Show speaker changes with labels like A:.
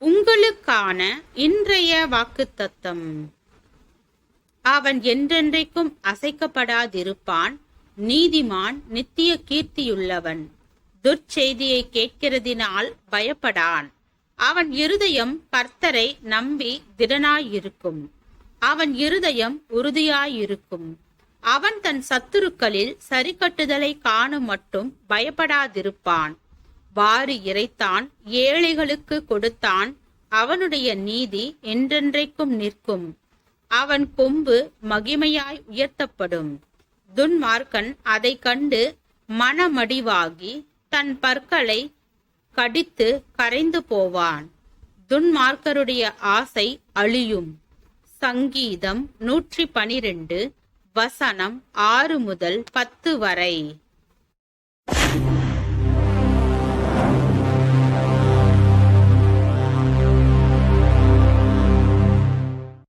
A: உங்களுக்கான இன்றைய வாக்குத்தத்தம். அவன் என்றென்றைக்கும் அசைக்கப்படாதிருப்பான். நீதிமான் நித்திய கீர்த்தியுள்ளவன். துர்ச்செய்தியை கேட்கிறதினால் பயப்படான். அவன் இருதயம் கர்த்தரை நம்பி திடனாயிருக்கும். அவன் இருதயம் உறுதியாயிருக்கும். அவன் தன் சத்துருக்களில் சரிக்கட்டுதலை காணும் மட்டும் பயப்படாதிருப்பான். வாரி இறைத்தான், ஏழைகளுக்கு கொடுத்தான். அவனுடைய நீதி என்றென்றைக்கும் நிற்கும். அவன் கொம்பு மகிமையாய் உயர்த்தப்படும். துன்மார்க்கன் அதை கண்டு மனமடிவாகி தன் பற்களை கடித்து கரைந்து போவான். துன்மார்க்கருடைய ஆசை அழியும். சங்கீதம் 112 வசனம் 6 முதல் 10 வரை.